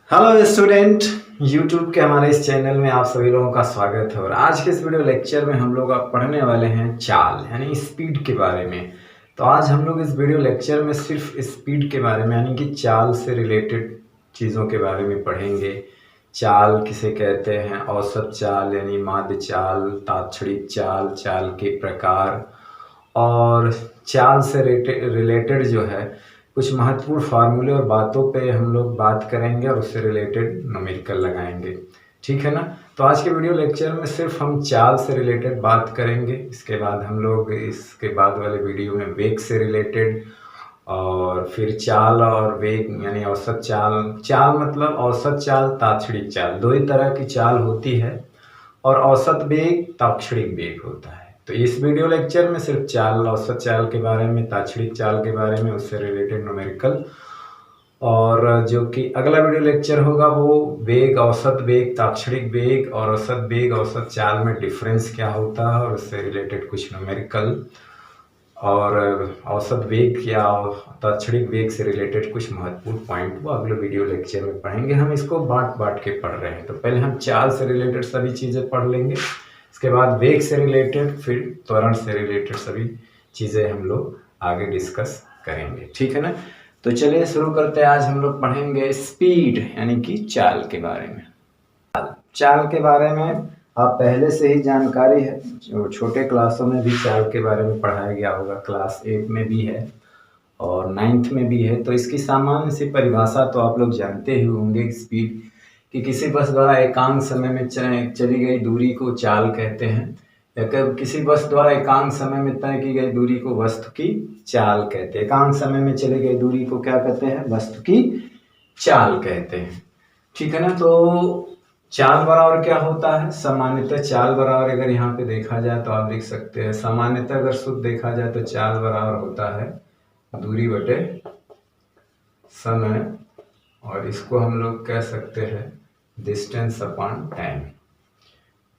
Hello student. YouTube के हमारे इस चैनल में आप सभी लोगों का स्वागत है। और आज के इस वीडियो लेक्चर में हम लोग अब पढ़ने वाले हैं चाल यानी स्पीड के बारे में। तो आज हम लोग इस वीडियो लेक्चर में सिर्फ स्पीड के बारे में यानी कि चाल से रिलेटेड चीज़ों के बारे में पढ़ेंगे। चाल किसे कहते हैं, औसत चाल यानी माध्य चाल, ताक्षणिक चाल, चाल के प्रकार और चाल से रिलेटेड जो है कुछ महत्वपूर्ण फार्मूले और बातों पे हम लोग बात करेंगे और उससे रिलेटेड न्यूमेरिकल लगाएंगे। ठीक है ना। तो आज के वीडियो लेक्चर में सिर्फ हम चाल से रिलेटेड बात करेंगे। इसके बाद हम लोग इसके बाद वाले वीडियो में वेग से रिलेटेड और फिर चाल और वेग यानी औसत चाल। चाल मतलब औसत चाल, ताक्षणिक चाल, दो ही तरह की चाल होती है और औसत वेग, ताक्षणिक वेग होता है। तो इस वीडियो लेक्चर में सिर्फ चाल, औसत चाल के बारे में, ताक्षणिक चाल के बारे में, उससे रिलेटेड न्यूमेरिकल, और जो कि अगला वीडियो लेक्चर होगा वो वेग, औसत वेग, ताक्षणिक वेग और औसत वेग, औसत चाल में डिफरेंस क्या होता है और उससे रिलेटेड कुछ न्यूमेरिकल और औसत वेग या ताक्षणिक वेग से रिलेटेड कुछ महत्वपूर्ण पॉइंट वो अगले वीडियो लेक्चर में पढ़ेंगे। हम इसको बांट बांट के पढ़ रहे हैं। तो पहले हम चाल से रिलेटेड सभी चीज़ें पढ़ लेंगे, इसके बाद वेग से रिलेटेड, फिर त्वरण से रिलेटेड सभी चीज़ें हम लोग आगे डिस्कस करेंगे। ठीक है ना। तो चलिए शुरू करते हैं। आज हम लोग पढ़ेंगे स्पीड यानी कि चाल के बारे में। चाल के बारे में आप पहले से ही जानकारी है, जो छोटे क्लासों में भी चाल के बारे में पढ़ाया गया होगा, क्लास 8 में भी है और 9th में भी है। तो इसकी सामान्य सी परिभाषा तो आप लोग जानते ही होंगे। स्पीड कि किसी बस द्वारा एकांक समय में चली गई दूरी को चाल कहते हैं, या किसी बस द्वारा एकांक समय में तय की गई दूरी को वस्तु की चाल कहते हैं। एकांक समय में चली गई दूरी को क्या कहते हैं? वस्तु की चाल कहते हैं। ठीक है ना। तो चाल बराबर क्या होता है? सामान्यतः चाल बराबर अगर यहाँ पे देखा जाए तो आप देख सकते हैं, सामान्यतः अगर शुद्ध देखा जाए तो चाल बराबर होता है दूरी बटे समय, और इसको हम लोग कह सकते हैं डिस्टेंस अपॉन टाइम।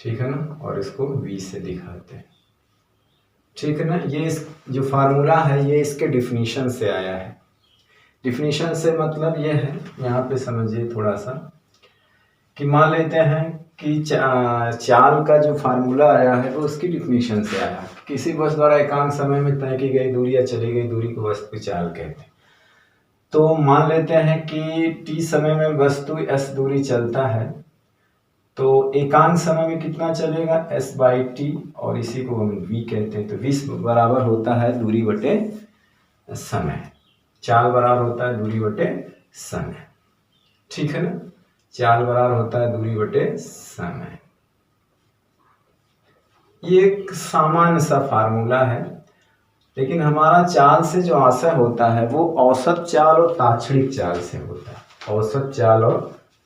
ठीक है ना। और इसको v से दिखाते हैं। ठीक है ना। ये इस जो फार्मूला है ये इसके डिफिनीशन से आया है। डिफिनीशन से मतलब ये है, यहाँ पे समझिए थोड़ा सा, कि मान लेते हैं कि चाल का जो फार्मूला आया है वो उसकी डिफिनीशन से आया है। किसी बस द्वारा एकांक समय में तय की गई दूरी या चली गई दूरी को वस्तु की चाल कहते हैं। तो मान लेते हैं कि t समय में वस्तु s दूरी चलता है, तो एकांक समय में कितना चलेगा? s/t, और इसी को हम v कहते हैं। तो v बराबर होता है दूरी बटे समय, चाल बराबर होता है दूरी बटे समय। ठीक है ना। चाल बराबर होता है दूरी बटे समय। ये एक सामान्य सा फार्मूला है, लेकिन हमारा चाल से जो आशय होता है वो औसत चाल और ताक्षणिक चाल से होता है। औसत चाल और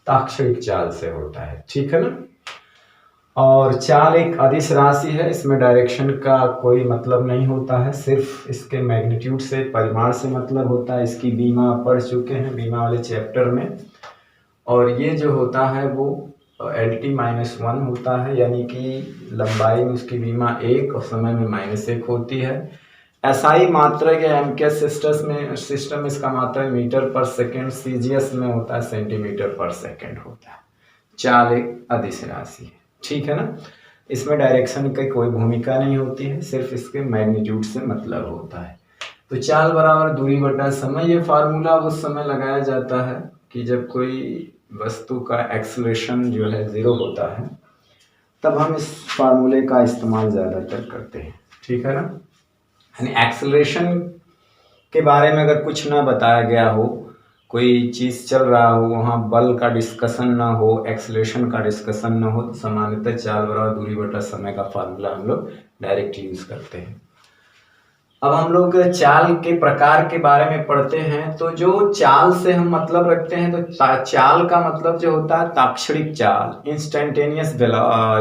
ताक्षणिक चाल से होता है। ठीक है ना। और चाल एक अदिश राशि है, इसमें डायरेक्शन का कोई मतलब नहीं होता है, सिर्फ इसके मैग्नीट्यूड से, परिमाण से मतलब होता है। इसकी बीमा पढ़ चुके हैं बीमा वाले चैप्टर में। और ये जो होता है वो LT-1 होता है, यानी कि लंबाई में उसकी बीमा 1 और समय में -1 होती है। SI मात्रक या MKS सिस्टम में इसका मात्रक मीटर पर सेकेंड, CGS में होता है सेंटीमीटर पर सेकेंड होता है। चाल एक अदिश राशि है। ठीक है ना। इसमें डायरेक्शन की कोई भूमिका नहीं होती है, सिर्फ इसके मैग्नीट्यूड से मतलब होता है। तो चाल बराबर दूरी बटा समय, ये फार्मूला उस समय लगाया जाता है कि जब कोई वस्तु का एक्सेलरेशन जो है 0 होता है, तब हम इस फार्मूले का इस्तेमाल ज़्यादातर करते हैं। ठीक है ना। यानी एक्सेलरेशन के बारे में अगर कुछ ना बताया गया हो, कोई चीज़ चल रहा हो, वहाँ बल का डिस्कशन ना हो, एक्सेलरेशन का डिस्कशन ना हो, तो सामान्यतः चाल बराबर दूरी बटा समय का फार्मूला हम लोग डायरेक्ट यूज़ करते हैं। अब हम लोग चाल के प्रकार के बारे में पढ़ते हैं। तो जो चाल से हम मतलब रखते हैं, तो चाल का मतलब जो होता है ताक्षणिक चाल, इंस्टेंटेनियस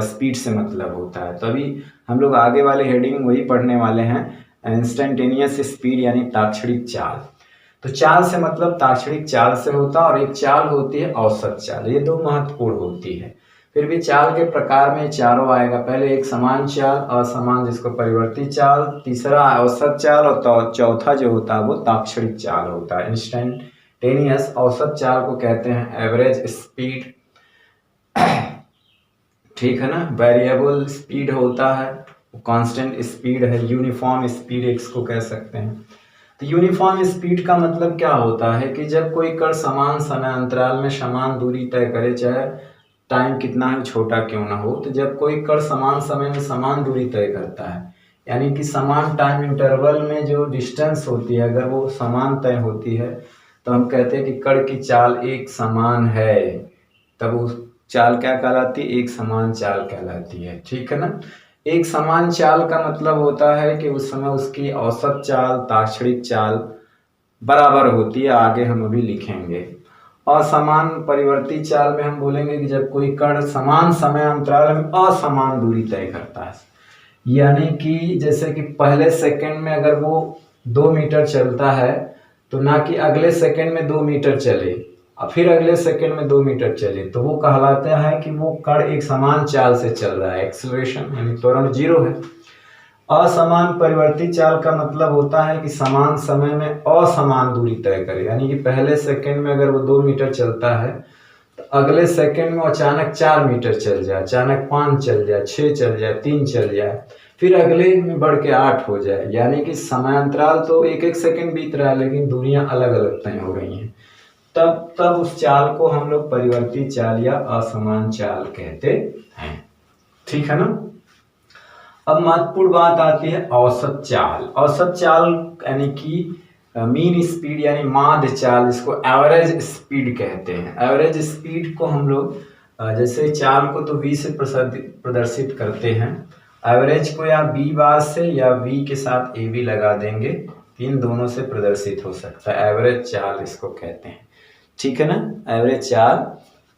स्पीड से मतलब होता है। तो अभी हम लोग आगे वाले हेडिंग वही पढ़ने वाले हैं, इंस्टेंटेनियस स्पीड यानी ताक्षणिक चाल। तो चाल से मतलब ताक्षणिक चाल से होता है, और एक चाल होती है औसत चाल। ये दो महत्वपूर्ण होती है। फिर भी चाल के प्रकार में चारों आएगा। पहले एक समान चाल, असमान जिसको परिवर्ती चाल, तीसरा औसत चाल, और चौथा जो होता है वो ताक्षणिक चाल होता है, इंस्टेंटेनियस इंस्टेंटेनियस औसत चाल को कहते हैं एवरेज स्पीड। ठीक है ना। वेरिएबल स्पीड होता है, कांस्टेंट स्पीड है, यूनिफॉर्म स्पीड इसको कह सकते हैं। तो यूनिफॉर्म स्पीड का मतलब क्या होता है कि जब कोई कण समान समय अंतराल में समान दूरी तय करे, चाहे टाइम कितना ही छोटा क्यों ना हो, तो जब कोई कण समान समय में समान दूरी तय करता है, यानी कि समान टाइम इंटरवल में जो डिस्टेंस होती है अगर वो समान तय होती है, तो हम कहते हैं कि कण की चाल एक समान है। तब उस चाल क्या कहलाती है? एक समान चाल कहलाती है। ठीक है ना। एक समान चाल का मतलब होता है कि उस समय उसकी औसत चाल ताक्षणिक चाल बराबर होती है। आगे हम अभी लिखेंगे। असमान परिवर्ती चाल में हम बोलेंगे कि जब कोई कण समान समय अंतराल में असमान दूरी तय करता है, यानी कि जैसे कि पहले सेकंड में अगर वो 2 मीटर चलता है तो ना कि अगले सेकंड में 2 मीटर चले और फिर अगले सेकंड में 2 मीटर चले, तो वो कहलाता है कि वो कण एक समान चाल से चल रहा है। एक्सेलरेशन यानी त्वरण 0 है। असमान परिवर्ती चाल का मतलब होता है कि समान समय में असमान दूरी तय करे, यानी कि पहले सेकंड में अगर वो 2 मीटर चलता है तो अगले सेकंड में अचानक 4 मीटर चल जाए, अचानक 5 चल जाए, 6 चल जाए, 3 चल जाए, फिर अगले में बढ़ के 8 हो जाए, यानी कि समयांतराल तो एक एक सेकंड बीत रहा है लेकिन दूरियां अलग अलग तय हो रही हैं। तब उस चाल को हम लोग परिवर्ती चाल या असमान चाल कहते हैं। ठीक है ना। अब महत्वपूर्ण बात आती है औसत चाल। औसत चाल यानी कि मीन स्पीड यानी माध्य चाल, जिसको एवरेज स्पीड कहते हैं। एवरेज स्पीड को हम लोग जैसे चाल को तो v से प्रदर्शित करते हैं, एवरेज को या b बार से या v के साथ a भी लगा देंगे, इन दोनों से प्रदर्शित हो सकता है। एवरेज चाल इसको कहते हैं। ठीक है ना। एवरेज चाल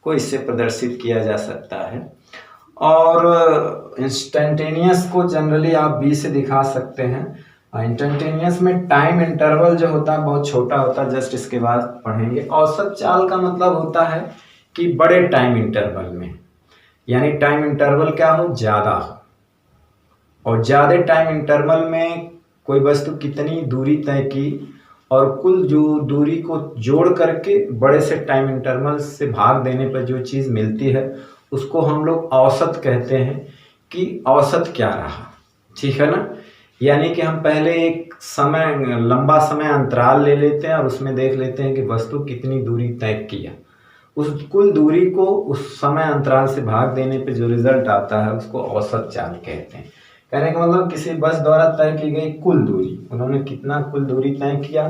को इससे प्रदर्शित किया जा सकता है। और इंस्टेंटेनियस को जनरली आप बी से दिखा सकते हैं। इंस्टेंटेनियस में टाइम इंटरवल जो होता है बहुत छोटा होता है, जस्ट इसके बाद पढ़ेंगे। औसत चाल का मतलब होता है कि बड़े टाइम इंटरवल में, यानी टाइम इंटरवल क्या हो? ज़्यादा हो, और ज़्यादा टाइम इंटरवल में कोई वस्तु कितनी दूरी तय की और कुल जो दूरी को जोड़ करके बड़े से टाइम इंटरवल से भाग देने पर जो चीज़ मिलती है उसको हम लोग औसत कहते हैं कि औसत क्या रहा। ठीक है ना। यानी कि हम पहले एक समय लंबा समय अंतराल ले लेते हैं और उसमें देख लेते हैं कि वस्तु कितनी दूरी तय किया, उस कुल दूरी को उस समय अंतराल से भाग देने पे जो रिजल्ट आता है उसको औसत चाल कहते हैं। कहने का मतलब किसी बस द्वारा तय की गई कुल दूरी, उन्होंने कितना कुल दूरी तय किया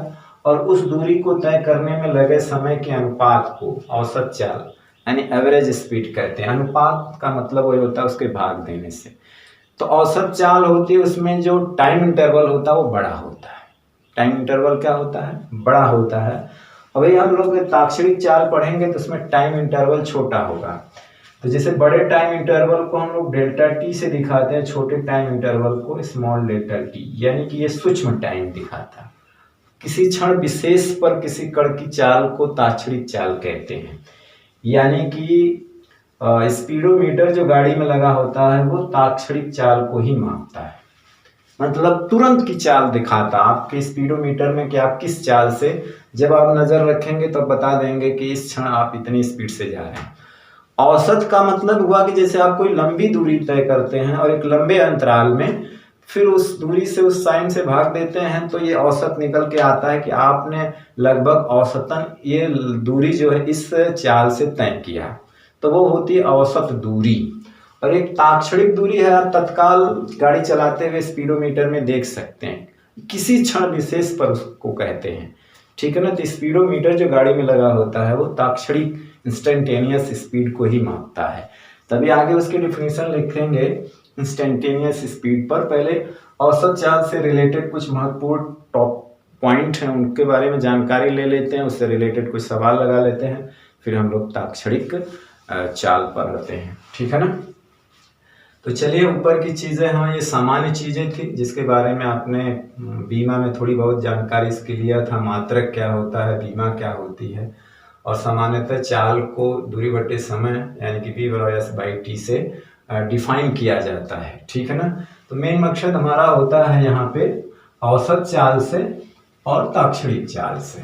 और उस दूरी को तय करने में लगे समय के अनुपात को औसत चाल यानी एवरेज स्पीड कहते हैं। अनुपात का मतलब वही होता है उसके भाग देने से। तो औसत चाल होती है उसमें जो टाइम इंटरवल होता है वो बड़ा होता है। टाइम इंटरवल क्या होता है? बड़ा होता है। अब भाई हम लोग ताक्षणिक चाल पढ़ेंगे तो उसमें टाइम इंटरवल छोटा होगा। तो जैसे बड़े टाइम इंटरवल को हम लोग डेल्टा टी से दिखाते हैं, छोटे टाइम इंटरवल को स्मॉल डेल्टा टी, यानी कि ये सूक्ष्म टाइम दिखाता है। किसी क्षण विशेष पर किसी कण की चाल को ताक्षणिक चाल कहते हैं। यानी कि स्पीडोमीटर जो गाड़ी में लगा होता है वो ताक्षणिक चाल को ही मापता है, मतलब तुरंत की चाल दिखाता आपके स्पीडोमीटर में कि आप किस चाल से, जब आप नजर रखेंगे तो बता देंगे कि इस क्षण आप इतनी स्पीड से जा रहे हैं। औसत का मतलब हुआ कि जैसे आप कोई लंबी दूरी तय करते हैं और एक लंबे अंतराल में फिर उस दूरी से उस साइन से भाग देते हैं तो ये औसत निकल के आता है कि आपने लगभग औसतन ये दूरी जो है इस चाल से तय किया, तो वो होती है औसत दूरी। और एक ताक्षणिक दूरी है, आप तत्काल गाड़ी चलाते हुए स्पीडोमीटर में देख सकते हैं, किसी क्षण विशेष पर उसको कहते हैं। ठीक है ना। तो स्पीडोमीटर जो गाड़ी में लगा होता है वो ताक्षणिक इंस्टेंटेनियस स्पीड को ही मापता है। तभी आगे उसकी डिफिनीशन लिखेंगे इंस्टेंटेनियस स्पीड पर। पहले औसत चाल से रिलेटेड कुछ महत्वपूर्ण टॉप पॉइंट हैं उनके बारे में जानकारी ले लेते हैं, उससे रिलेटेड कुछ सवाल लगा लेते हैं, फिर हम लोग ताक्षणिक चाल पर आते हैं। ठीक है ना। तो चलिए, ऊपर की चीज़ें हाँ ये सामान्य चीज़ें थी जिसके बारे में आपने बीमा में थोड़ी बहुत जानकारी इसके लिया था। मात्रक क्या होता है, बीमा क्या होती है, और सामान्यतः चाल को दूरी बटे समय यानी कि v/s/t से डिफाइन किया जाता है। ठीक है ना। तो मेन मकसद हमारा होता है यहाँ पे औसत चाल से और ताक्षणिक चाल से।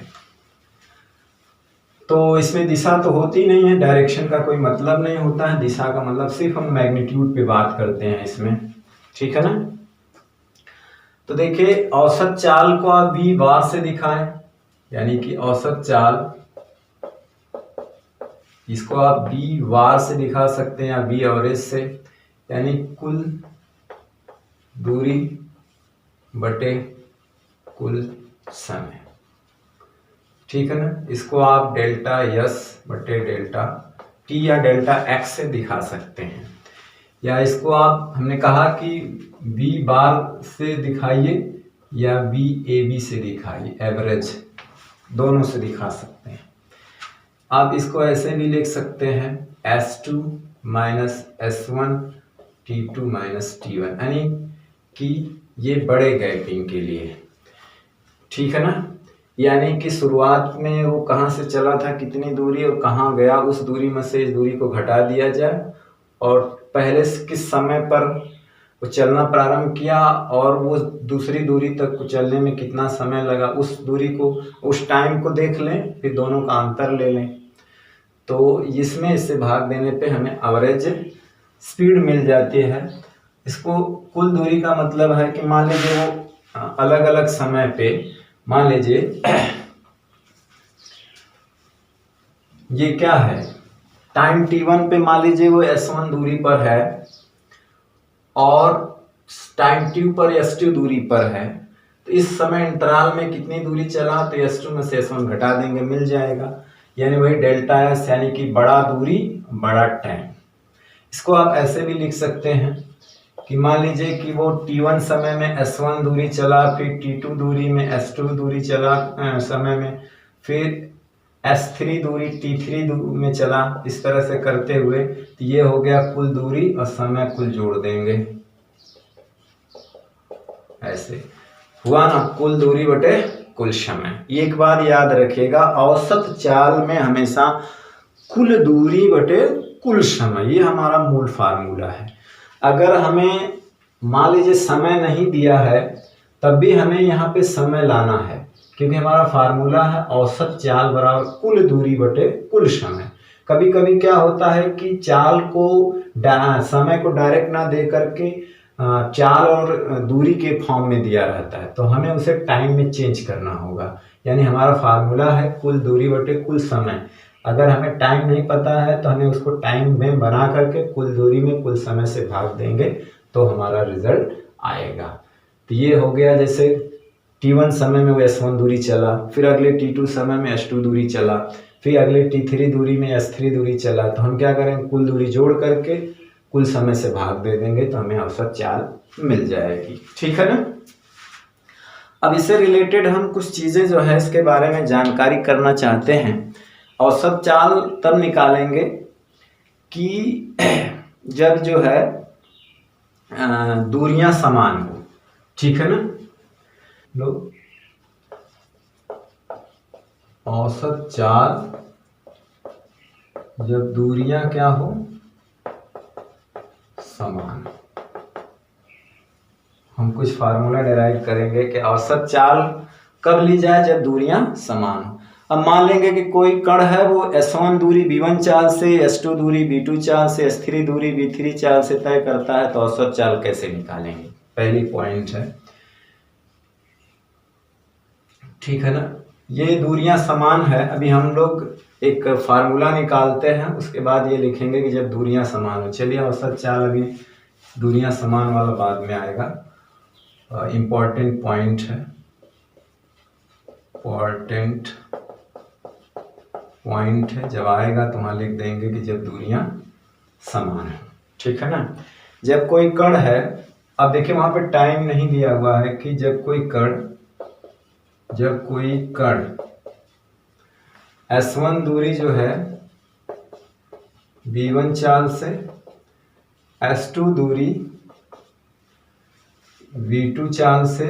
तो इसमें दिशा तो होती नहीं है, डायरेक्शन का कोई मतलब नहीं होता है, दिशा का मतलब सिर्फ हम मैग्नीट्यूड पे बात करते हैं इसमें, ठीक है ना। तो देखिए औसत चाल को आप v बार से दिखाएं, यानी कि औसत चाल इसको आप v बार से दिखा सकते हैं या v एवरेज से, यानी कुल दूरी बटे कुल समय, ठीक है ना। इसको आप डेल्टा यस बटे डेल्टा टी या डेल्टा एक्स से दिखा सकते हैं, या इसको आप हमने कहा कि v बार से दिखाइए या v ए बी से दिखाइए, एवरेज दोनों से दिखा सकते हैं। आप इसको ऐसे भी लिख सकते हैं S2 minus S1 T2 minus T1, यानी कि ये बड़े गैपिंग के लिए, ठीक है ना। यानी कि शुरुआत में वो कहाँ से चला था, कितनी दूरी और कहाँ गया, उस दूरी में से इस दूरी को घटा दिया जाए और पहले से किस समय पर वो चलना प्रारंभ किया और वो दूसरी दूरी तक चलने में कितना समय लगा, उस दूरी को, उस टाइम को देख लें, फिर दोनों का अंतर ले लें। तो इसमें इससे भाग देने पे हमें एवरेज स्पीड मिल जाती है। इसको कुल दूरी का मतलब है कि मान लीजिए वो अलग अलग समय पे, मान लीजिए ये क्या है, टाइम t1 पे मान लीजिए वो s1 दूरी पर है और टाइम t2 पर s2 दूरी पर है, तो इस समय अंतराल में कितनी दूरी चला, तो s2 में से s1 घटा देंगे, मिल जाएगा, यानी वही डेल्टा एस, यानी कि बड़ा दूरी बड़ा टाइम। इसको आप ऐसे भी लिख सकते हैं कि मान लीजिए कि वो t1 समय में s1 दूरी चला, फिर t2 दूरी में s2 दूरी चला समय में, फिर s3 दूरी t3 में चला, इस तरह से करते हुए तो ये हो गया कुल दूरी और समय कुल जोड़ देंगे, ऐसे हुआ ना, कुल दूरी बटे कुल समय। एक बात याद रखिएगा, औसत चाल में हमेशा कुल दूरी बटे कुल समय, ये हमारा मूल फार्मूला है। अगर हमें मान लीजिए समय नहीं दिया है तब भी हमें यहाँ पे समय लाना है, क्योंकि हमारा फार्मूला है औसत चाल बराबर कुल दूरी बटे कुल समय। कभी कभी क्या होता है कि चाल को समय को डायरेक्ट ना दे करके चाल और दूरी के फॉर्म में दिया रहता है, तो हमें उसे टाइम में चेंज करना होगा। यानी हमारा फार्मूला है कुल दूरी बटे कुल समय। अगर हमें टाइम नहीं पता है तो हमें उसको टाइम में बना करके कुल दूरी में कुल समय से भाग देंगे तो हमारा रिजल्ट आएगा। तो ये हो गया, जैसे t1 समय में वो s1 दूरी चला, फिर अगले t2 समय में s2 दूरी चला, फिर अगले t3 दूरी में s3 दूरी चला, तो हम क्या करेंगे, कुल दूरी जोड़ करके कुल समय से भाग दे देंगे तो हमें औसत चाल मिल जाएगी, ठीक है ना। अब इससे रिलेटेड हम कुछ चीज़ें जो है इसके बारे में जानकारी करना चाहते हैं। औसत चाल तब निकालेंगे कि जब जो है दूरियां समान हो, ठीक है ना। लो, औसत चाल जब दूरियां क्या हो, समान। हम कुछ फार्मूला डिराइव करेंगे कि औसत चाल कब ली जाए, जब दूरियां समान हो। अब मान लेंगे कि कोई कण है वो s1 दूरी v1 चाल से, s2 दूरी v2 चाल से, s3 दूरी v3 चाल से तय करता है, तो औसत चाल कैसे निकालेंगे, पहली पॉइंट है, ठीक है ना। ये दूरियां समान है, अभी हम लोग एक फार्मूला निकालते हैं, उसके बाद ये लिखेंगे कि जब दूरियां समान हो। चलिए औसत चाल, अभी दूरियां समान वाला बाद में आएगा, इम्पोर्टेंट पॉइंट है, इम्पोर्टेंट पॉइंट है, जब आएगा तो वहाँ लिख देंगे कि जब दूरियां समान है, ठीक है ना। जब कोई कण है, अब देखिए वहाँ पे टाइम नहीं दिया हुआ है, कि जब कोई कण s1 दूरी जो है v1 चाल से, s2 दूरी v2 चाल से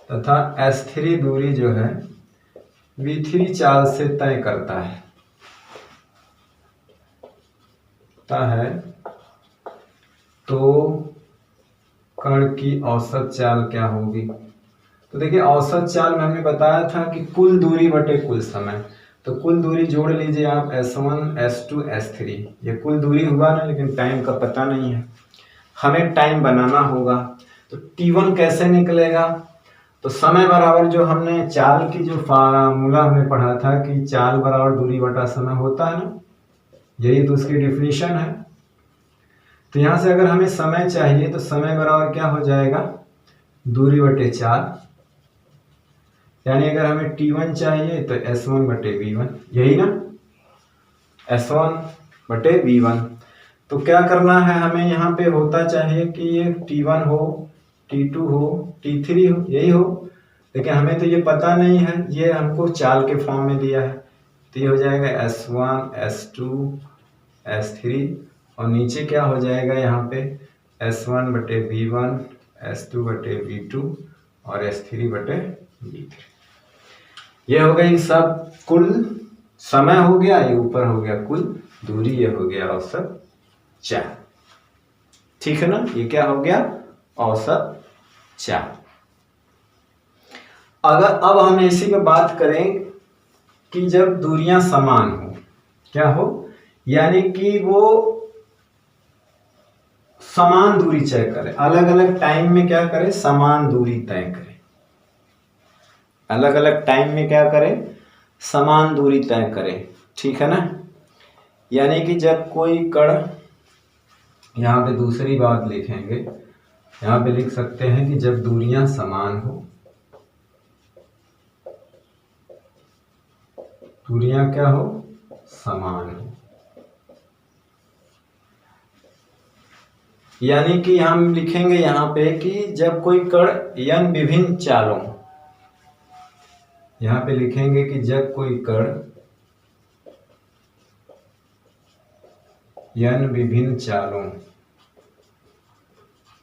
तथा s3 दूरी जो है v3 चाल से तय करता है तो कण की औसत चाल क्या होगी। तो देखिए औसत चाल में हमने बताया था कि कुल दूरी बटे कुल समय। तो कुल दूरी जोड़ लीजिए आप, S1 S2 S3, ये कुल दूरी हुआ ना, लेकिन टाइम का पता नहीं है, हमें टाइम बनाना होगा। तो T1 कैसे निकलेगा? तो समय बराबर जो हमने चाल की जो फार्मूला हमने पढ़ा था कि चाल बराबर दूरी बटा समय होता है ना, यही तो उसकी डिफिनीशन है। तो यहाँ से अगर हमें समय चाहिए तो समय बराबर क्या हो जाएगा, दूरी बटे चाल, यानी अगर हमें T1 चाहिए तो S1 बटे V1, यही ना, S1 बटे V1। तो क्या करना है हमें, यहाँ पे होता चाहिए कि ये T1 हो, T2 हो, T3 हो, यही हो, लेकिन हमें तो ये पता नहीं है, ये हमको चाल के फॉर्म में दिया है। तो ये हो जाएगा S1 S2 S3, और नीचे क्या हो जाएगा यहाँ पे S1 बटे V1, S2 बटे V2 और S3 बटे V3। ये हो गई सब कुल समय हो गया, ये ऊपर हो गया कुल दूरी, ये हो गया औसत चाल। ठीक है ना, ये क्या हो गया, औसत चाल। अगर अब हम इसी पे बात करें कि जब दूरियां समान हो, क्या हो, यानी कि वो समान दूरी तय करें, अलग अलग टाइम में क्या करें, समान दूरी तय करें, अलग अलग टाइम में क्या करें, समान दूरी तय करें। ठीक है ना, यानी कि जब कोई कण, यहाँ पे दूसरी बात लिखेंगे, यहाँ पे लिख सकते हैं कि जब दूरियां समान हो, दूरियां क्या हो, समान हो, यानी कि हम लिखेंगे यहाँ पे कि जब कोई कण n विभिन्न चालों, यहाँ पे लिखेंगे कि जब कोई कण n विभिन्न चालों,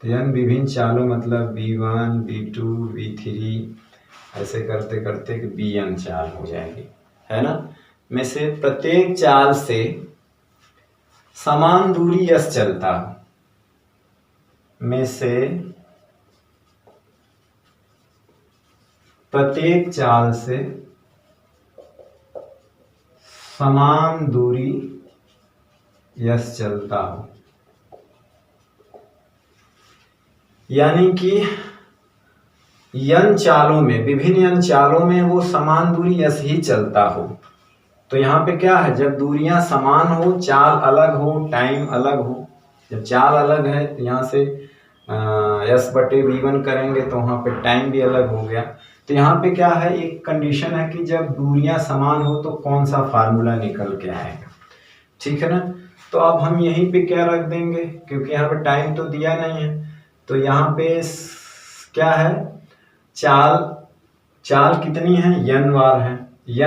तो n विभिन्न चालों मतलब V1 V2 V3 ऐसे करते करते Bn चाल हो जाएगी, है ना, में से प्रत्येक चाल से समान दूरी s चलता हो, में से प्रत्येक चाल से समान दूरी यस चलता हो, यानी कि n चालों में, विभिन्न n चालों में वो समान दूरी यस ही चलता हो। तो यहाँ पे क्या है, जब दूरियां समान हो, चाल अलग हो, टाइम अलग हो, जब चाल अलग है तो यहाँ से यस बटे V1 करेंगे तो वहाँ पे टाइम भी अलग हो गया। तो यहाँ पे क्या है, एक कंडीशन है कि जब दूरियां समान हो तो कौन सा फार्मूला निकल के आएगा। ठीक है ना, तो अब हम यहीं पे क्या रख देंगे, क्योंकि यहाँ पे टाइम तो दिया नहीं है, तो यहाँ पे क्या है, चाल कितनी है, n बार है,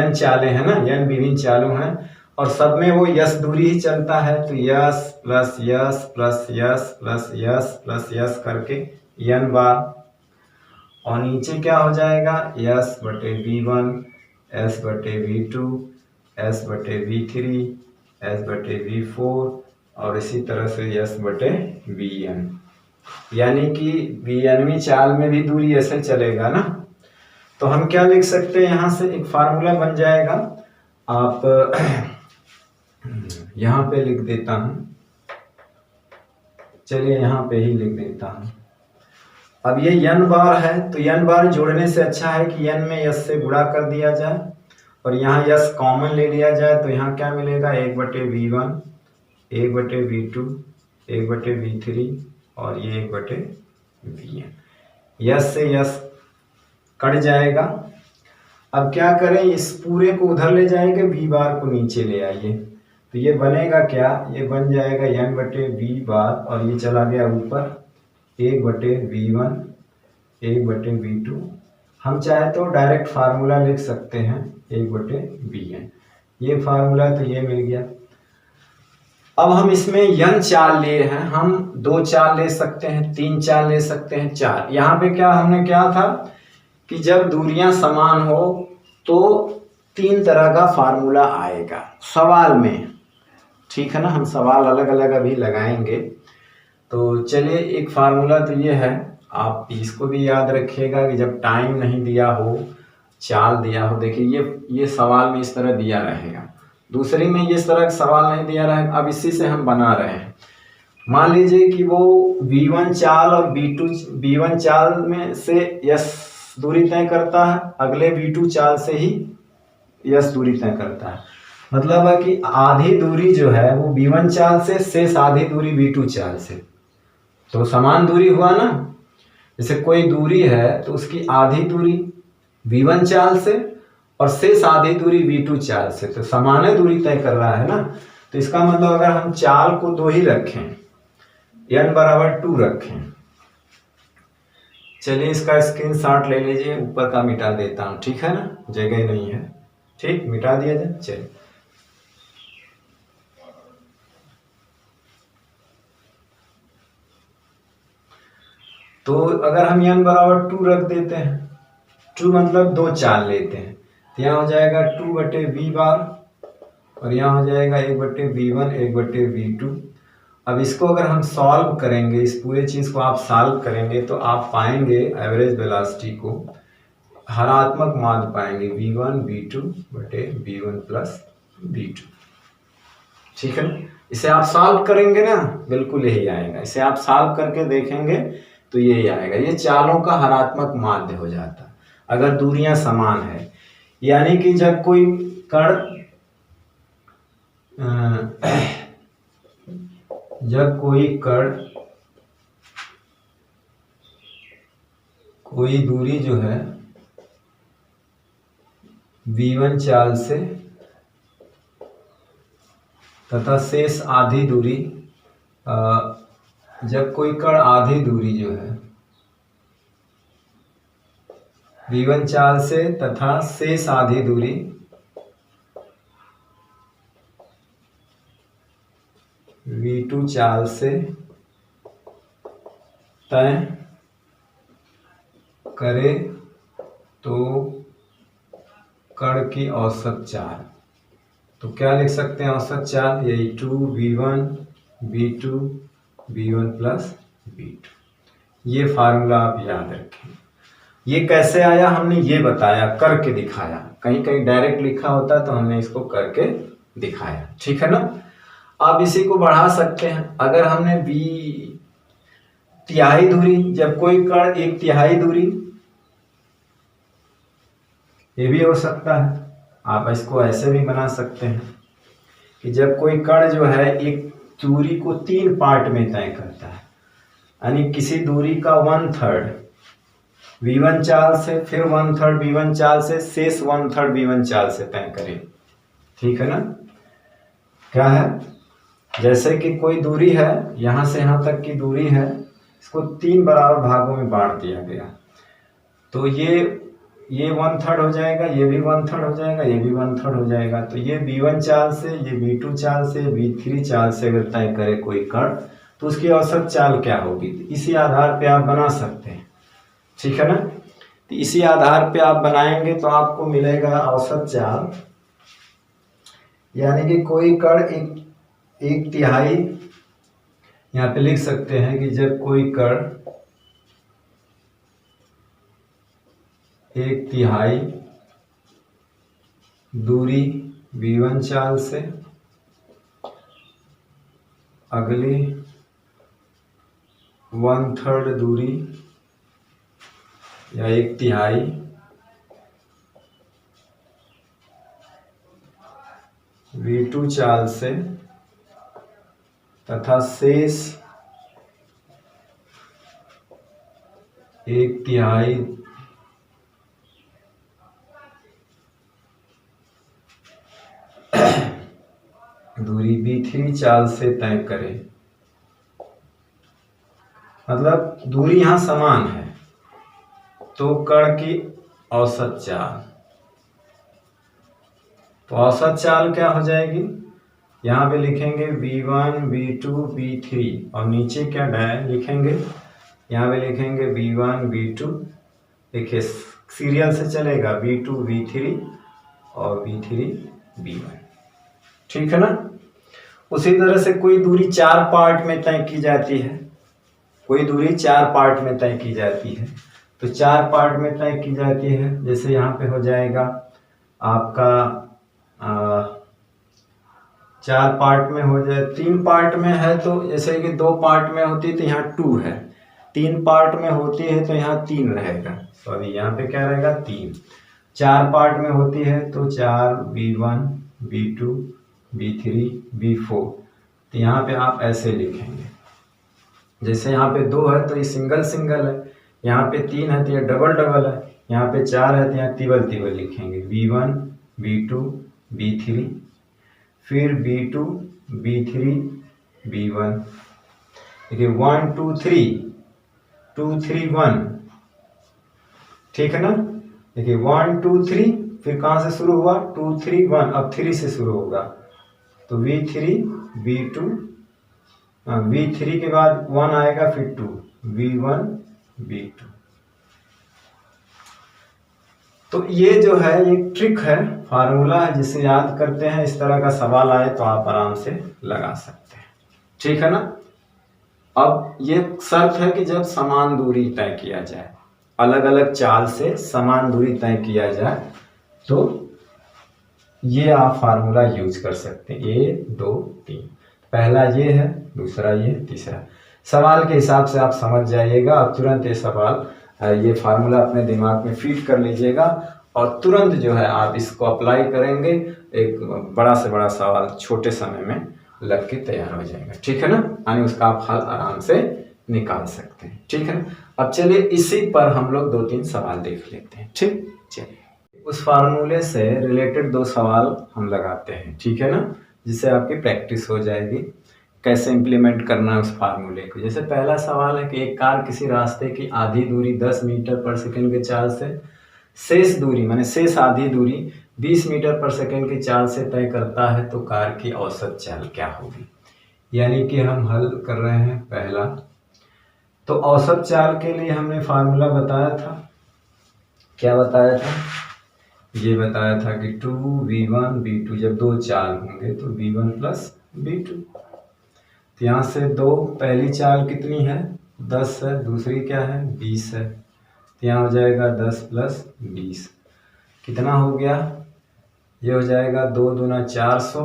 n चालें है ना, n विभिन्न चालों हैं, और सब में वो यस दूरी ही चलता है, तो yes plus yes plus yes plus yes plus yes करके n बार, और नीचे क्या हो जाएगा, यस बटे V1 S बटे V2 S बटे V3 S बटे V4 और इसी तरह से यस बटे Vn, यानी कि Vnवीं चाल में भी दूरी ऐसे चलेगा ना। तो हम क्या लिख सकते हैं, यहाँ से एक फार्मूला बन जाएगा, आप यहाँ पे लिख देता हूँ, चलिए यहाँ पे ही लिख देता हूँ। अब ये n बार है, तो n बार जोड़ने से अच्छा है कि n में यस से गुणा कर दिया जाए और यहाँ यस कॉमन ले लिया जाए, तो यहाँ क्या मिलेगा, 1/V1 1/V2 1/V3 और ये 1/Vn, यस से यस कट जाएगा। अब क्या करें, इस पूरे को उधर ले जाएंगे, V बार को नीचे ले आइए, तो ये बनेगा क्या, ये बन जाएगा n/V बार और ये चला गया ऊपर 1/V1 1/V2। हम चाहे तो डायरेक्ट फार्मूला लिख सकते हैं 1/Vn, ये फार्मूला तो ये मिल गया। अब हम इसमें n चाल ले रहे हैं, हम 2 चाल ले सकते हैं, 3 चाल ले सकते हैं, 4। यहाँ पे क्या हमने क्या था कि जब दूरियां समान हो तो 3 तरह का फार्मूला आएगा सवाल में। ठीक है ना, हम सवाल अलग अलग अभी लगाएंगे। तो चलिए, एक फार्मूला तो ये है, आप इसको भी याद रखिएगा कि जब टाइम नहीं दिया हो, चाल दिया हो, देखिए ये सवाल में इस तरह दिया रहेगा, दूसरी में इस तरह सवाल नहीं दिया रहेगा। अब इसी से हम बना रहे हैं। मान लीजिए कि वो V1 चाल और V1 चाल में से यस दूरी तय करता है, अगले V2 चाल से ही यस दूरी तय करता है। मतलब है कि आधी दूरी जो है वो V1 चाल से, शेष आधी दूरी V2 चाल से, तो समान दूरी हुआ ना। जैसे कोई दूरी है तो उसकी आधी दूरी V1 चाल से और शेष आधी दूरी V2 चाल से, तो समान दूरी तय कर रहा है ना। तो इसका मतलब अगर हम चाल को 2 ही रखें, n बराबर 2 रखें, चलिए इसका स्क्रीनशॉट ले लीजिए, ऊपर का मिटा देता हूं, ठीक है ना, जगह नहीं है, ठीक, मिटा दिया जाए। चलिए तो अगर हम n बराबर 2 रख देते हैं, 2 मतलब 2 चाल लेते हैं, तो यहाँ हो जाएगा 2/v बार और यहाँ हो जाएगा 1/v1 1/v2। अब इसको अगर हम सॉल्व करेंगे, इस पूरे चीज को आप सॉल्व करेंगे तो आप पाएंगे एवरेज वेलोसिटी को हरात्मक मान पाएंगे v1 v2/v1 प्लस v2, ठीक है ना। इसे आप सॉल्व करेंगे ना, बिल्कुल यही आएगा। इसे आप सॉल्व करके देखेंगे तो यही आएगा। ये चालों का हरात्मक माध्य हो जाता है अगर दूरियां समान है। यानी कि जब कोई कण कोई दूरी जो है V1 चाल से तथा शेष आधी दूरी, जब कोई कण आधी दूरी जो है V1 चाल से तथा शेष आधी दूरी V2 चाल से तय करे तो कण की औसत चाल, तो क्या लिख सकते हैं औसत चाल, यही 2v1 v2 v1 plus v2। ये फार्मूला आप याद रखें। ये कैसे आया हमने ये बताया, करके दिखाया। कहीं कहीं डायरेक्ट लिखा होता है तो हमने इसको करके दिखाया, ठीक है ना। आप इसी को बढ़ा सकते हैं। अगर हमने तिहाई दूरी, जब कोई कण 1/3 दूरी, ये भी हो सकता है। आप इसको ऐसे भी बना सकते हैं कि जब कोई कण जो है एक दूरी को 3 पार्ट में तय करता है, यानी किसी दूरी का 1/3 V1 चाल से, फिर 1/3 V1 चाल से, शेष 1/3 V1 चाल से तय करें, ठीक है ना। क्या है, जैसे कि कोई दूरी है, यहां से यहां तक की दूरी है, इसको 3 बराबर भागों में बांट दिया गया, तो ये 1/3 हो जाएगा, ये भी 1/3 हो जाएगा, ये भी 1/3 हो जाएगा। तो ये V1 चाल से, ये V2 चाल से, V3 चाल से अगर तय करे कोई कण, तो उसकी औसत चाल क्या होगी, इसी आधार पे आप बना सकते हैं, ठीक है ना। तो इसी आधार पे आप बनाएंगे तो आपको मिलेगा औसत चाल, यानी कि कोई कण 1/3, यहाँ पे लिख सकते हैं कि जब कोई कण 1/3 दूरी V1 चाल से अगली 1/3 दूरी या 1/3 V2 चाल से तथा शेष 1/3 दूरी V3 चाल से तय करें। मतलब दूरी यहां समान है तो कण की औसत चाल, तो औसत चाल क्या हो जाएगी, यहाँ पे लिखेंगे V1 V2 V3 और नीचे क्या लिखेंगे, यहाँ पे लिखेंगे V1 V2, देखिए सीरियल से चलेगा, V2 V3 और V3 V1, ठीक है ना। उसी तरह से कोई दूरी 4 पार्ट में तय की जाती है, कोई दूरी 4 पार्ट में तय की जाती है, तो 4 पार्ट में तय की जाती है। जैसे यहाँ पे हो जाएगा आपका 4 पार्ट में हो जाए, 3 पार्ट में है तो जैसे कि 2 पार्ट में होती है तो यहाँ 2 है, 3 पार्ट में होती है तो यहाँ 3 रहेगा, सॉरी यहाँ पे क्या रहेगा 3। 4 पार्ट में होती है तो 4 V1 V2 V3 V4, तो यहाँ पे आप ऐसे लिखेंगे। जैसे यहाँ पे 2 है तो ये सिंगल सिंगल है, यहाँ पे 3 है तो ये डबल डबल है, यहाँ पे 4 है तो यहाँ तिबल तिबल लिखेंगे, V1 V2 V3, फिर V2 V3 V1। देखिए 1 2 3 2 3 1, ठीक है ना। देखिए 1 2 3, फिर कहाँ से शुरू हुआ 2 3 1, अब 3 से शुरू होगा तो V3 V2, V3 के बाद 1 आएगा, फिर 2 V1 V2। तो ये जो है ये ट्रिक है, फार्मूला है, जिसे याद करते हैं, इस तरह का सवाल आए तो आप आराम से लगा सकते हैं, ठीक है ना। अब ये शर्त है कि जब समान दूरी तय किया जाए, अलग अलग चाल से समान दूरी तय किया जाए तो ये आप फार्मूला यूज कर सकते हैं। 1 2 3, पहला ये है, दूसरा ये, तीसरा। सवाल के हिसाब से आप समझ जाइएगा और तुरंत ये सवाल ये फार्मूला अपने दिमाग में फीड कर लीजिएगा और तुरंत जो है आप इसको अप्लाई करेंगे, एक बड़ा से बड़ा सवाल छोटे समय में लग के तैयार हो जाएगा, ठीक है ना। यानी उसका आप हल आराम से निकाल सकते हैं, ठीक है ना। अब चलिए इसी पर हम लोग 2-3 सवाल देख लेते हैं, ठीक। चलिए उस फार्मूले से रिलेटेड 2 सवाल हम लगाते हैं, ठीक है ना, जिससे आपकी प्रैक्टिस हो जाएगी कैसे इम्प्लीमेंट करना है उस फार्मूले को। जैसे पहला सवाल है कि एक कार किसी रास्ते की आधी दूरी 10 मीटर पर सेकंड के चाल से शेष दूरी माने शेष आधी दूरी 20 मीटर पर सेकंड की चाल से तय करता है, तो कार की औसत चाल क्या होगी। यानी कि हम हल कर रहे हैं पहला, तो औसत चाल के लिए हमने फार्मूला बताया था, क्या बताया था, ये बताया था कि 2V1 V2, जब 2 चाल होंगे तो V1 प्लस V2। तो यहाँ से 2, पहली चाल कितनी है 10 है, दूसरी क्या है 20 है, तो यहाँ हो जाएगा 10 प्लस 20, कितना हो गया, ये हो जाएगा 2 दूना 400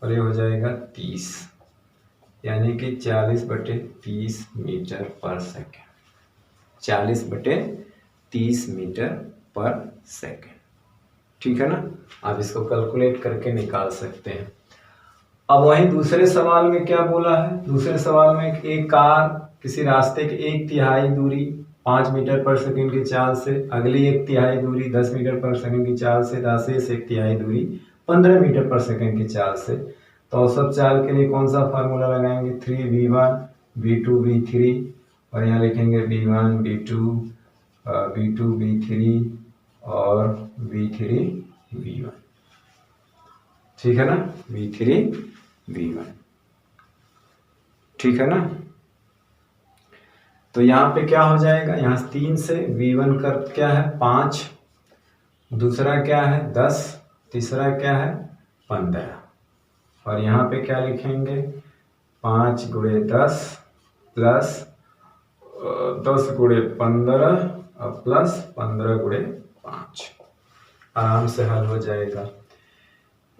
और ये हो जाएगा 30, यानी कि 40/30 मीटर पर सेकेंड, 40/30 मीटर पर सेकेंड, ठीक है ना। आप इसको कैलकुलेट करके निकाल सकते हैं। अब वहीं दूसरे सवाल में क्या बोला है, दूसरे सवाल में एक कार किसी रास्ते की 1/3 दूरी 5 मीटर पर सेकंड की चाल से, अगली 1/3 दूरी 10 मीटर पर सेकंड की चाल से, शेष 1/3 दूरी 15 मीटर पर सेकंड की चाल से, तो औसत चाल के लिए कौन सा फार्मूला लगाएंगे, 3V1 V2 V3, और यहाँ लिखेंगे V1 V2 V2 V3 और V3 V1, ठीक है ना, V3 V1, ठीक है ना। तो यहाँ पे क्या हो जाएगा, यहाँ 3 से V1 का क्या है 5, दूसरा क्या है 10, तीसरा क्या है 15, और यहाँ पे क्या लिखेंगे 5 × 10 प्लस 10 × 15 और प्लस 15 × 5, आराम से हल हो जाएगा।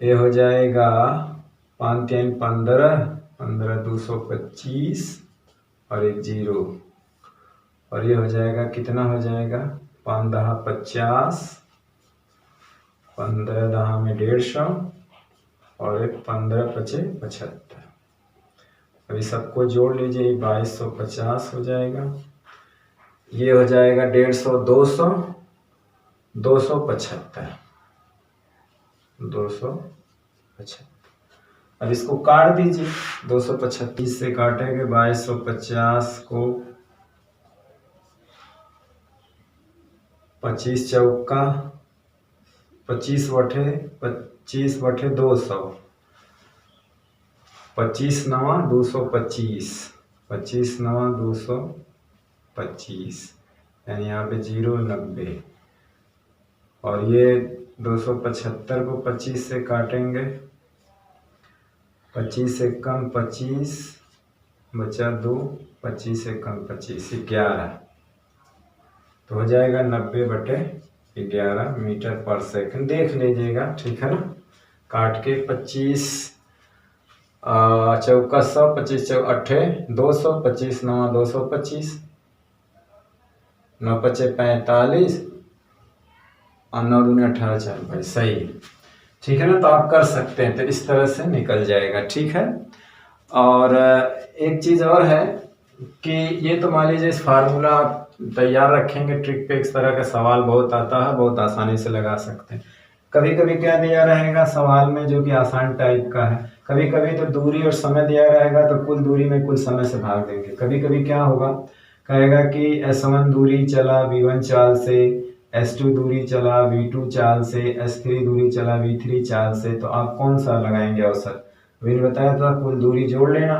ये हो जाएगा 5 3 15, 15 225 और एक 0, और ये हो जाएगा कितना हो जाएगा 5 10 50, 15 10 में 150 और एक 15 5 75। अभी सबको जोड़ लीजिए 2250 हो जाएगा, ये हो जाएगा 150 200 275 275। अब इसको काट दीजिए, 225 से काटेंगे 2250 को 25 चौका 25 बटे 200, 25 9 225, 25 9 225, यानी यहाँ पे 0 90, और ये 275 को 25 से काटेंगे, 25 से कम 25 बचा 2, 25 से कम 25 11, तो हो जाएगा 90/11 मीटर पर सेकंड। देख लीजिएगा, ठीक है ना। काट के 25 चौका 100, 25 चौ 8 200, 25 9 225, 9 5 45 और 9 दूनी 18 4 भाई सही, ठीक है ना। तो आप कर सकते हैं, तो इस तरह से निकल जाएगा, ठीक है। और एक चीज़ और है कि ये तो मान लीजिए इस फार्मूला आप तैयार रखेंगे, ट्रिक पे इस तरह का सवाल बहुत आता है, बहुत आसानी से लगा सकते हैं। कभी कभी क्या दिया रहेगा सवाल में जो कि आसान टाइप का है, कभी कभी तो दूरी और समय दिया रहेगा तो कुल दूरी में कुल समय से भाग देंगे। कभी कभी क्या होगा, कहेगा कि S1 दूरी चला V1 चाल से, S2 दूरी चला V2 चाल से, S3 दूरी चला V3 चाल से, तो आप कौन सा लगाएंगे औसत। मैंने बताया था कुल दूरी जोड़ लेना,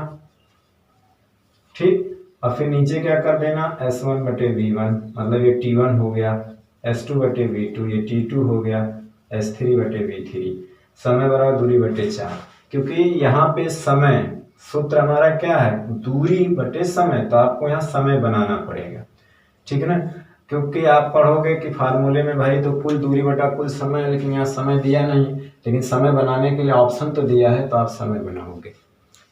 ठीक। और फिर नीचे क्या कर देना, S1/V1 मतलब ये T1 हो गया, S2/V2 ये T2 हो गया, S3/V3, समय बराबर दूरी बटे 4। क्योंकि यहाँ पे समय सूत्र हमारा क्या है, दूरी बटे समय, तो आपको यहाँ समय बनाना पड़ेगा, ठीक है ना। क्योंकि आप पढ़ोगे कि फार्मूले में भाई तो कुल दूरी बटा कुल समय, लेकिन यहाँ समय दिया नहीं, लेकिन समय बनाने के लिए ऑप्शन तो दिया है, तो आप समय बनाओगे,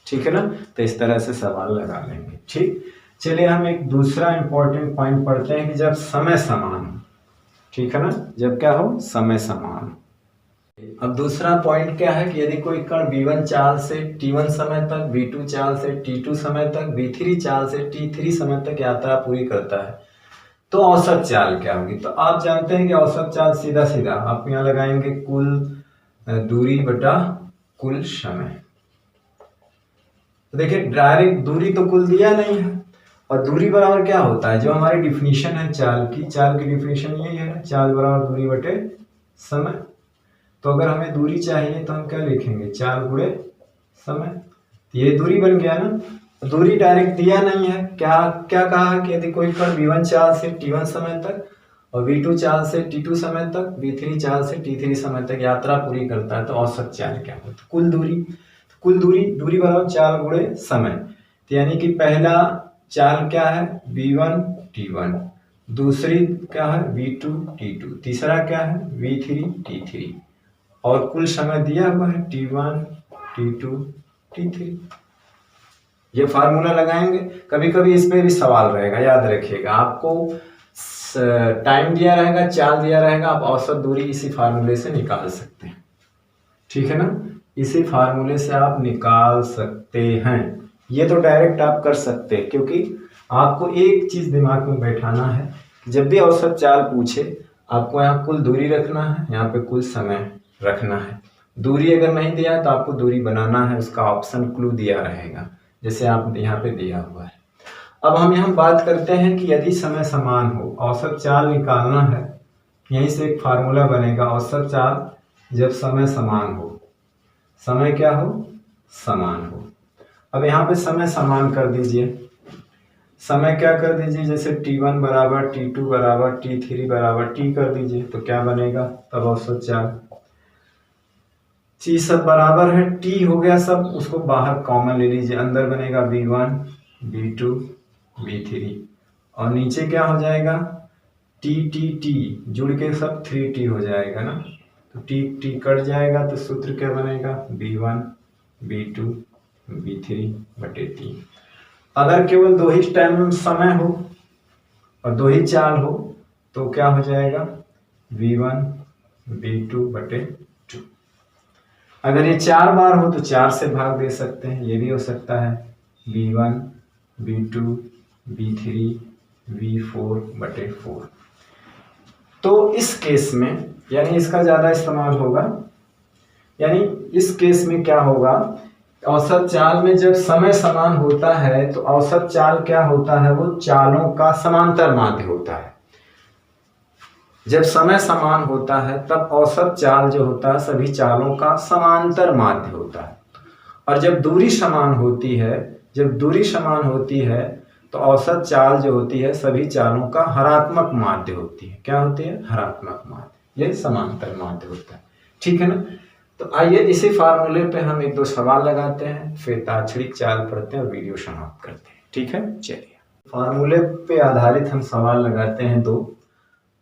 ठीक है ना। तो इस तरह से सवाल लगा लेंगे, ठीक। चलिए हम एक दूसरा इंपॉर्टेंट पॉइंट पढ़ते हैं कि जब समय समान हो, ठीक है ना, जब क्या हो, समय समान। अब दूसरा पॉइंट क्या है कि यदि कोई कण V1 चाल से T1 समय तक, V2 चाल से T2 समय तक, V3 चाल से T3 समय तक यात्रा पूरी करता है, तो औसत चाल क्या होगी। तो आप जानते हैं कि औसत चाल सीधा सीधा आप यहाँ लगाएंगे कुल दूरी बटा कुल समय। तो देखिए डायरेक्ट दूरी तो कुल दिया नहीं है, और दूरी बराबर क्या होता है, जो हमारी डिफिनीशन है चाल की डिफिनीशन यही है, चाल बराबर दूरी बटे समय। तो अगर हमें दूरी चाहिए तो हम क्या लिखेंगे, चाल गुणे समय। तो ये दूरी बन गया ना। दूरी डायरेक्ट दिया नहीं है, क्या क्या कहा कि यदि कोई कण V1 चाल से T1 समय तक और V2 चाल से T2 समय तक, V3 चाल से T3 समय तक यात्रा पूरी करता है, तो औसत चाल क्या होता है, कुल दूरी। कुल दूरी बराबर चाल गुणे समय। तो यानी कि पहला चाल क्या है, V1 T1, दूसरी क्या है V2 T2, तीसरा क्या है V3 T3, और कुल समय दिया हुआ है T1 T2 T3। ये फार्मूला लगाएंगे। कभी कभी इस पे भी सवाल रहेगा, याद रखिएगा, आपको टाइम दिया रहेगा, चाल दिया रहेगा, आप औसत दूरी इसी फार्मूले से निकाल सकते हैं, ठीक है ना। इसी फार्मूले से आप निकाल सकते हैं। ये तो डायरेक्ट आप कर सकते हैं, क्योंकि आपको एक चीज दिमाग में बैठाना है कि जब भी औसत चाल पूछे आपको यहाँ कुल दूरी रखना है, यहाँ पे कुल समय रखना है। दूरी अगर नहीं दिया है तो आपको दूरी बनाना है, उसका ऑप्शन क्लू दिया रहेगा, जैसे आप यहाँ पे दिया हुआ है। अब हम यहाँ बात करते हैं कि यदि समय समान हो, औसत चाल निकालना है, यहीं से एक फार्मूला बनेगा, औसत चाल जब समय समान हो, समय क्या हो, समान हो। अब यहाँ पे समय समान कर दीजिए, समय क्या कर दीजिए, जैसे T1 बराबर T2 बराबर T3 बराबर T कर दीजिए, तो क्या बनेगा तब औसत चाल। चीज सब बराबर है, T हो गया सब, उसको बाहर कॉमन ले लीजिए, अंदर बनेगा V1 V2 V3, और नीचे क्या हो जाएगा T जुड़ के सब 3T हो जाएगा ना। तो T कट जाएगा, तो सूत्र क्या बनेगा V1 V2 V3/T। अगर केवल दो ही टाइम समय हो और दो ही चाल हो तो क्या हो जाएगा V1 V2/2। अगर ये 4 बार हो तो 4 से भाग दे सकते हैं, ये भी हो सकता है V1 V2 V3 V4/4। तो इस केस में यानी इसका ज्यादा इस्तेमाल होगा, यानी इस केस में क्या होगा, औसत चाल में जब समय समान होता है तो औसत चाल क्या होता है, वो चालों का समांतर माध्य होता है। जब समय समान होता है तब औसत चाल जो होता है सभी चालों का समांतर माध्य होता है। और जब दूरी समान होती है, तो औसत चाल जो होती है सभी चालों का हरात्मक माध्य होती है। क्या होती है, हरात्मक माध्य, ये समांतर माध्य होता है, ठीक है ना। तो आइए इसी फार्मूले पे हम एक दो सवाल लगाते हैं, फिर ताक्षणिक चाल पढ़ते हैं और वीडियो समाप्त करते हैं, ठीक है। चलिए फार्मूले पे आधारित हम सवाल लगाते हैं दो।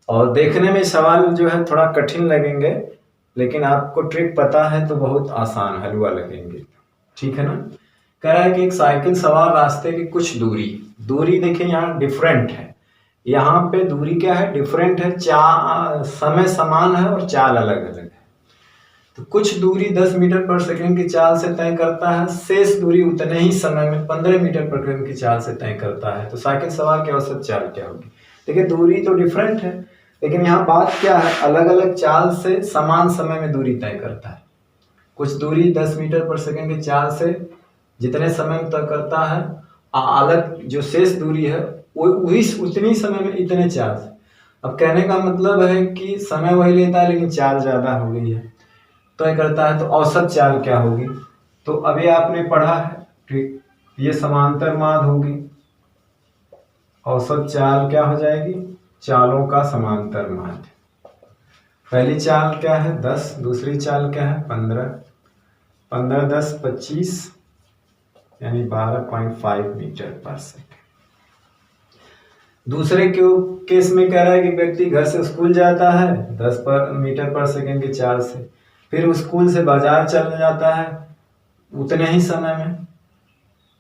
और देखने में सवाल जो है थोड़ा कठिन लगेंगे, लेकिन आपको ट्रिक पता है तो बहुत आसान हलवा लगेंगे। ठीक है ना। कह रहा है कि एक साइकिल सवार रास्ते की कुछ दूरी, दूरी देखिए यहाँ डिफरेंट है, यहाँ पे दूरी क्या है, डिफरेंट है, समय समान है और चाल अलग अलग है। तो कुछ दूरी 10 मीटर पर सेकंड की चाल से तय करता है, शेष दूरी उतने ही समय में 15 मीटर पर सेकंड की चाल से तय करता है। तो साइकिल सवार की औसत चाल क्या होगी। देखिए दूरी तो डिफरेंट है, लेकिन यहाँ बात क्या है, अलग अलग चाल से समान समय में दूरी तय करता है। कुछ दूरी 10 मीटर पर सेकंड की चाल से जितने समय में तय करता है, अलग जो शेष दूरी है वो वही उतनी समय में इतने चाल से। अब कहने का मतलब है कि समय वही लेता है लेकिन चाल ज्यादा हो गई है, तय करता है। तो औसत चाल क्या होगी, तो अभी आपने पढ़ा है, ठीक, ये समांतर माद होगी। औसत चाल क्या हो जाएगी, चालों का समांतर माद। पहली चाल क्या है 10, दूसरी चाल क्या है 15, 15 10 25 यानी 12.5 मीटर पर सेकंड। दूसरे केस में कह रहा है कि व्यक्ति घर से स्कूल जाता है 10 मीटर पर सेकंड की चाल से, फिर स्कूल से बाजार चल जाता है उतने ही समय में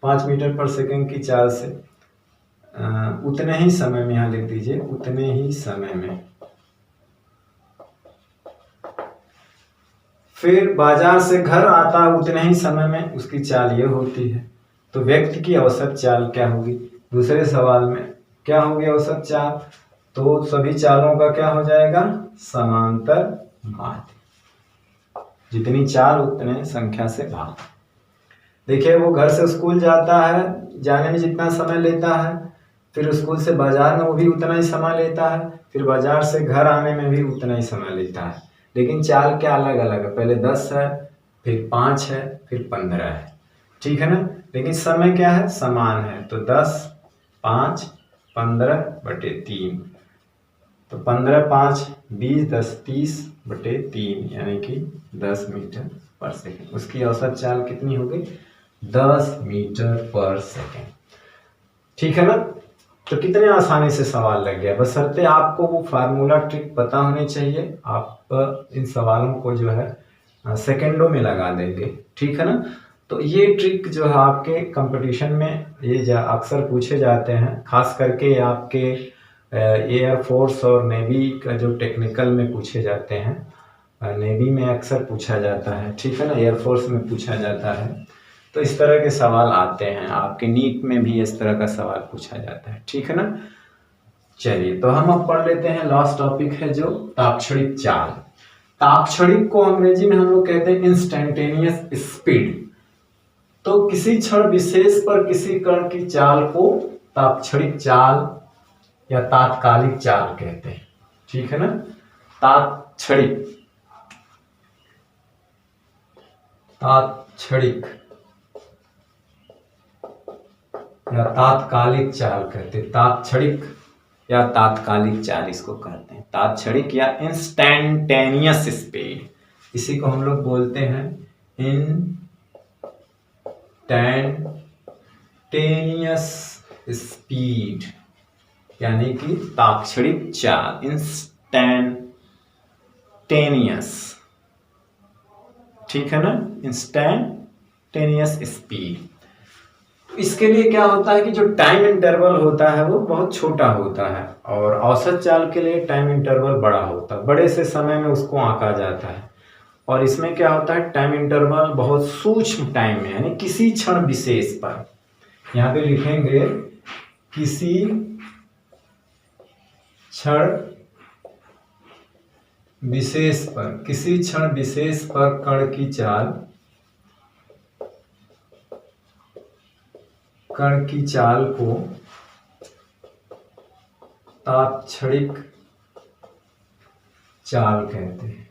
5 मीटर पर सेकंड की चाल से, उतने ही समय में, यहाँ लिख दीजिए उतने ही समय में। फिर बाजार से घर आता है उतने ही समय में, उसकी चाल ये होती है। तो व्यक्ति की औसत चाल क्या होगी, दूसरे सवाल में क्या होगी औसत चाल, तो सभी चालों का क्या हो जाएगा, समांतर माद। जितनी चाल उतने संख्या से भाग। देखिए वो घर से स्कूल जाता है, जाने में जितना समय लेता है, फिर स्कूल से बाजार में वो भी उतना ही समय लेता है, फिर बाजार से घर आने में भी उतना ही समय लेता है, लेकिन चाल क्या अलग अलग है, पहले 10 है, फिर 5 है, फिर 15 है। ठीक है ना, लेकिन समय क्या है, समान है। तो 10 5 15/3, तो 15 5 20 10 30/3 यानी कि 10 मीटर पर सेकंड। उसकी औसत चाल कितनी हो गई, 10 मीटर पर सेकंड। ठीक है ना। तो कितने आसानी से सवाल लग गया, बशर्ते आपको वो फार्मूला ट्रिक पता होनी चाहिए। आप इन सवालों को जो है सेकंडों में लगा देंगे। ठीक है ना। तो ये ट्रिक जो है आपके कंपटीशन में ये अक्सर पूछे जाते हैं, खास करके आपके एयरफोर्स और नेवी का जो टेक्निकल में पूछे जाते हैं। नेवी में अक्सर पूछा जाता है, ठीक है ना, एयरफोर्स में पूछा जाता है। तो इस तरह के सवाल आते हैं, आपके नीट में भी इस तरह का सवाल पूछा जाता है। ठीक है ना। चलिए तो हम अब पढ़ लेते हैं, लास्ट टॉपिक है जो ताक्षणिक चाल। ताक्षणिक को अंग्रेजी में हम लोग कहते हैं इंस्टेंटेनियस स्पीड। तो किसी क्षण विशेष पर किसी कण की चाल को ताक्षणिक चाल या तात्कालिक चाल कहते हैं। ठीक है ना। ताक्षणिक या तात्कालिक चाल कहते हैं, तात्क्षणिक या तात्कालिक चाल इसको कहते हैं, तात्क्षणिक या इंस्टैंटेनियस स्पीड। इसी को हम लोग बोलते हैं इंस्टैंटेनियस स्पीड, यानी कि तात्क्षणिक चाल, इंस्टैंटेनियस। ठीक है ना, इंस्टैंटेनियस स्पीड। इसके लिए क्या होता है कि जो टाइम इंटरवल होता है वो बहुत छोटा होता है, और औसत चाल के लिए टाइम इंटरवल बड़ा होता है, बड़े से समय में उसको आंका जाता है। और इसमें क्या होता है, टाइम इंटरवल बहुत सूक्ष्म टाइम में, यानी किसी क्षण विशेष पर, यहाँ पे लिखेंगे किसी क्षण विशेष पर, किसी क्षण विशेष पर कण की चाल को तात्क्षणिक चाल कहते हैं,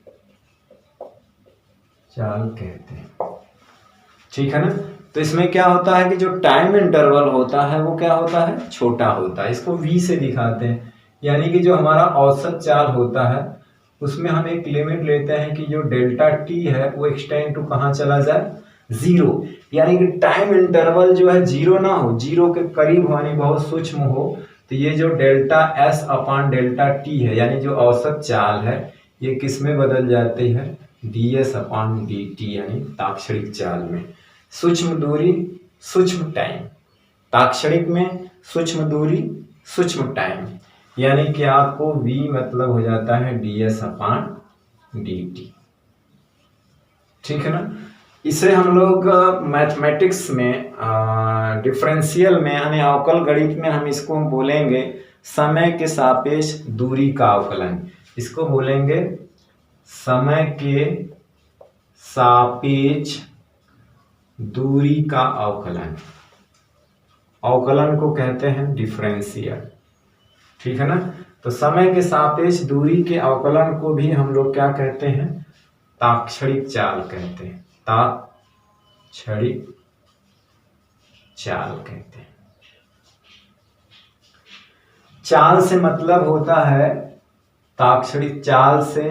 ठीक है ना। तो इसमें क्या होता है कि जो टाइम इंटरवल होता है वो क्या होता है, छोटा होता है। इसको v से दिखाते हैं, यानी कि जो हमारा औसत चाल होता है उसमें हम एक लिमिट लेते हैं कि जो डेल्टा t है वो एक्सटेंड टू कहाँ चला जाए, 0, यानी कि टाइम इंटरवल जो है 0 ना हो, 0 के करीब हो, यानी बहुत सूक्ष्म हो, तो ये जो डेल्टा एस अपान डेल्टा टी है, यानी जो औसत चाल है, ये किस में बदल जाती है? डी एस अपान डी टी, यानी ताक्षणिक चाल में। सूक्ष्म दूरी सूक्ष्म टाइम, ताक्षणिक में सूक्ष्म दूरी सूक्ष्म टाइम, यानी कि आपको v मतलब हो जाता है डी एस अपान डी टी। ठीक है ना। इसे हम लोग मैथमेटिक्स में डिफरेंशियल में यानी अवकल गणित में हम इसको बोलेंगे समय के सापेक्ष दूरी का अवकलन। इसको बोलेंगे समय के सापेक्ष दूरी का अवकलन। अवकलन को कहते हैं डिफरेंशियल। ठीक है ना। तो समय के सापेक्ष दूरी के अवकलन को भी हम लोग क्या कहते हैं? ताक्षणिक चाल कहते हैं। ताक्षणिक चाल कहते हैं। चाल से मतलब होता है, ताक्षणिक चाल से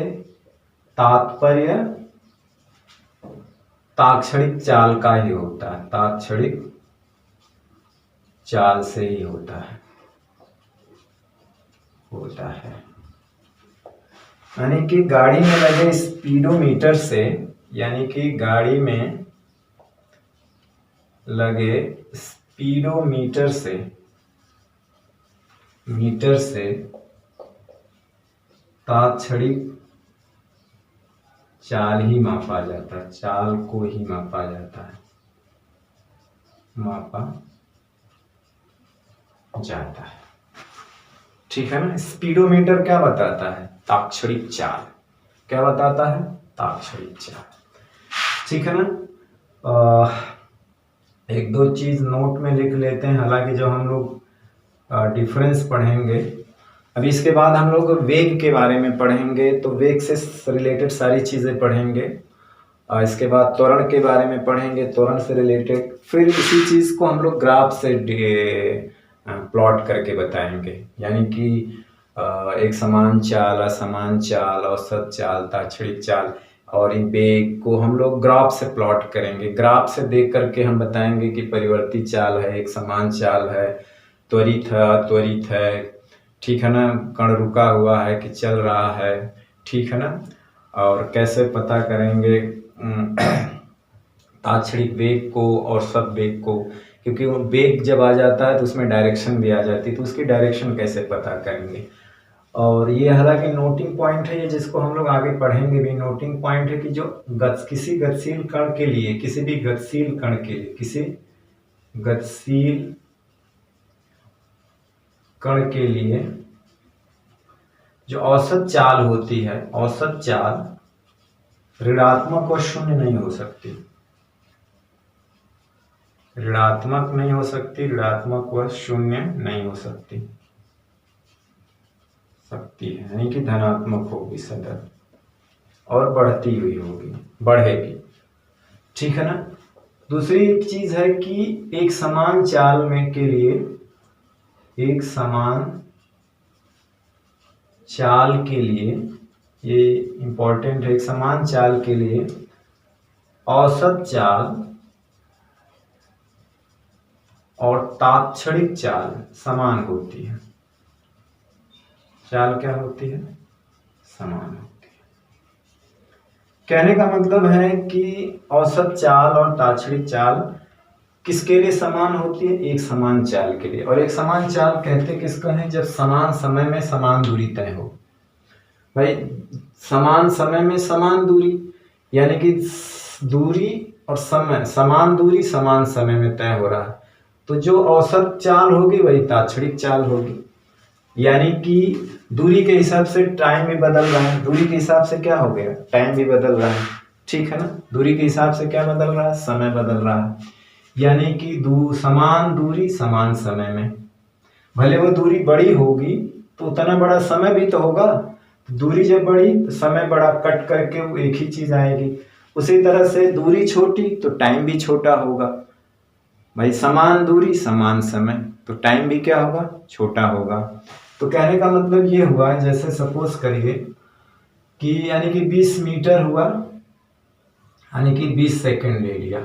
तात्पर्य ताक्षणिक चाल का ही होता है, ताक्षणिक चाल से ही होता है यानी कि गाड़ी में लगे स्पीडोमीटर से, यानी कि गाड़ी में लगे स्पीडोमीटर से ताक्षणिक चाल ही मापा जाता है, चाल को ही मापा जाता है, ठीक है ना। स्पीडोमीटर क्या बताता है? ताक्षणिक चाल। क्या बताता है? ताक्षणिक चाल। ठीक है ना। एक दो चीज नोट में लिख लेते हैं, हालांकि जब हम लोग डिफरेंस पढ़ेंगे, अभी इसके बाद हम लोग वेग के बारे में पढ़ेंगे, तो वेग से रिलेटेड सारी चीजें पढ़ेंगे। इसके बाद त्वरण के बारे में पढ़ेंगे, त्वरण से रिलेटेड। फिर इसी चीज को हम लोग ग्राफ से प्लॉट करके बताएंगे, यानी कि एक समान चाल, असमान चाल, औसत चाल, ताक्षणिक चाल, और इन वेग को हम लोग ग्राफ से प्लॉट करेंगे। ग्राफ से देख करके हम बताएंगे कि परिवर्तित चाल है, एक समान चाल है, त्वरित है, अत्वरित है, ठीक है ना, कण रुका हुआ है कि चल रहा है, ठीक है ना। और कैसे पता करेंगे ताक्षणिक वेग को और सब वेग को, क्योंकि वो वेग जब आ जाता है तो उसमें डायरेक्शन भी आ जाती है, तो उसकी डायरेक्शन कैसे पता करेंगे। और ये हालांकि नोटिंग पॉइंट है, ये जिसको हम लोग आगे पढ़ेंगे भी। नोटिंग पॉइंट है कि जो किसी गतिशील कण के लिए, किसी भी गतिशील कण के लिए, किसी गतिशील कण के लिए जो औसत चाल होती है, औसत चाल ऋणात्मक और शून्य नहीं हो सकती, ऋणात्मक नहीं हो सकती, ऋणात्मक व शून्य नहीं हो सकती है, यानी कि धनात्मक होगी सदा और बढ़ती हुई होगी, बढ़ेगी, ठीक है ना। दूसरी एक चीज है कि एक समान चाल में के लिए, एक समान चाल के लिए, ये इंपॉर्टेंट है, एक समान चाल के लिए औसत चाल और ताक्षणिक चाल समान होती है। चाल क्या होती है? समान होती है। कहने का मतलब है कि औसत चाल और ताक्षणिक चाल किसके लिए समान होती है? एक समान चाल के लिए। और एक समान चाल कहते किसको हैं? जब समान समय में समान दूरी तय हो। भाई समान समय में समान दूरी, यानी कि दूरी और समय, समान दूरी समान समय में तय हो रहा है, तो जो औसत चाल होगी वही ताक्षणिक चाल होगी। यानी कि दूरी के हिसाब से टाइम भी बदल रहा है, दूरी के हिसाब से क्या हो गया? टाइम भी बदल रहा है, ठीक है ना। दूरी के हिसाब से क्या बदल रहा है? समय बदल रहा है। यानी कि समान दूरी समान समय में, भले वो दूरी बड़ी होगी तो उतना बड़ा समय भी तो होगा। दूरी जब बड़ी तो समय बड़ा, कट करके वो एक ही चीज आएगी। उसी तरह से दूरी छोटी तो टाइम भी छोटा होगा। भाई समान दूरी समान समय, तो टाइम भी क्या होगा? छोटा होगा। तो कहने का मतलब ये हुआ, जैसे सपोज करिए कि यानी कि 20 मीटर हुआ, यानी कि 20 सेकंड ले लिया,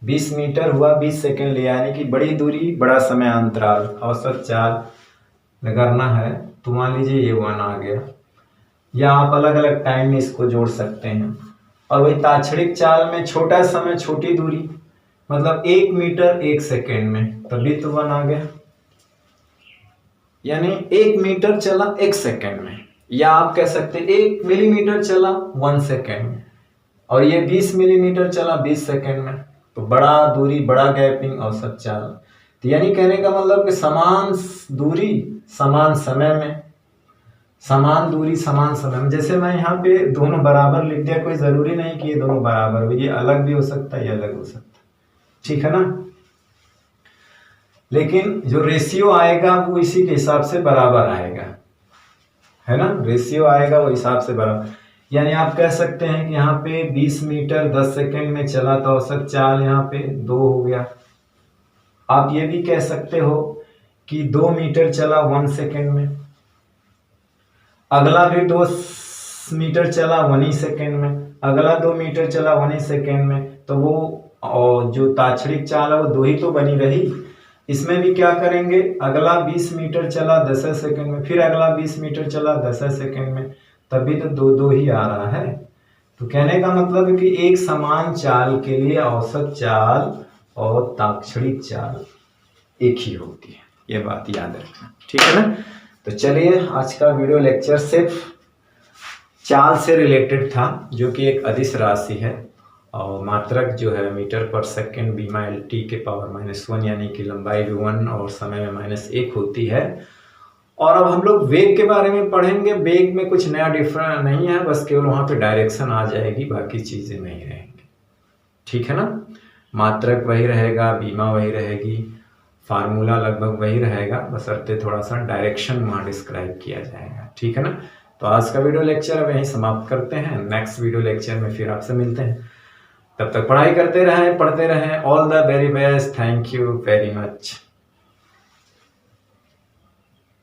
20 मीटर हुआ 20 सेकंड लिया, यानी कि बड़ी दूरी बड़ा समय अंतराल औसत चाल करना है तो मान लीजिए ये 1 आ गया, या आप अलग अलग टाइम में इसको जोड़ सकते हैं। और वही ताक्षणिक चाल में छोटा समय छोटी दूरी, मतलब 1 मीटर 1 सेकेंड में, तभी तो 1 आ गया, यानी 1 मीटर चला 1 सेकेंड में, या आप कह सकते 1 मिलीमीटर चला 1 सेकेंड में, और ये 20 मिलीमीटर चला 20 सेकेंड में। तो बड़ा दूरी बड़ा गैपिंग औसत चाल। तो यानी कहने का मतलब कि समान दूरी समान समय में, समान दूरी समान समय में। जैसे मैं यहाँ पे दोनों बराबर लिख दिया, कोई जरूरी नहीं कि ये दोनों बराबर हो, ये अलग भी हो सकता है, ये अलग हो सकता है, ठीक है ना। लेकिन जो रेशियो आएगा वो इसी के हिसाब से बराबर आएगा, है ना, रेशियो आएगा वो हिसाब से बराबर। यानी आप कह सकते हैं कि यहाँ पे 20 मीटर 10 सेकेंड में चला तो औसत चाल यहाँ पे 2 हो गया। आप ये भी कह सकते हो कि 2 मीटर चला 1 सेकेंड में, अगला भी 2 मीटर चला 1 ही सेकेंड में, अगला 2 मीटर चला 1 ही सेकेंड में, तो वो और जो ताक्षणिक चाल है वो 2 ही तो बनी रही। इसमें भी क्या करेंगे, अगला 20 मीटर चला 10 सेकेंड में, फिर अगला 20 मीटर चला 10 सेकेंड में, तभी तो 2 ही आ रहा है। तो कहने का मतलब है कि एक समान चाल के लिए औसत चाल और ताक्षणिक चाल एक ही होती है, ये बात याद रखना, ठीक है ना। तो चलिए, आज का वीडियो लेक्चर सिर्फ चाल से रिलेटेड था, जो कि एक अदिश राशि है, और मात्रक जो है मीटर पर सेकेंड b/t के पावर -1, यानी कि लंबाई भी 1 और समय में -1 होती है। और अब हम लोग वेग के बारे में पढ़ेंगे। वेग में कुछ नया डिफरेंट नहीं है, बस केवल वहाँ पे डायरेक्शन आ जाएगी, बाकी चीज़ें नहीं रहेंगी, ठीक है ना। मात्रक वही रहेगा, बीमा वही रहेगी, फार्मूला लगभग वही रहेगा, बशर्ते थोड़ा सा डायरेक्शन वहाँ डिस्क्राइब किया जाएगा, ठीक है ना। तो आज का वीडियो लेक्चर अब यहीं समाप्त करते हैं, नेक्स्ट वीडियो लेक्चर में फिर आपसे मिलते हैं। तब तक पढ़ाई करते रहें, पढ़ते रहें। All the very best, thank you very much.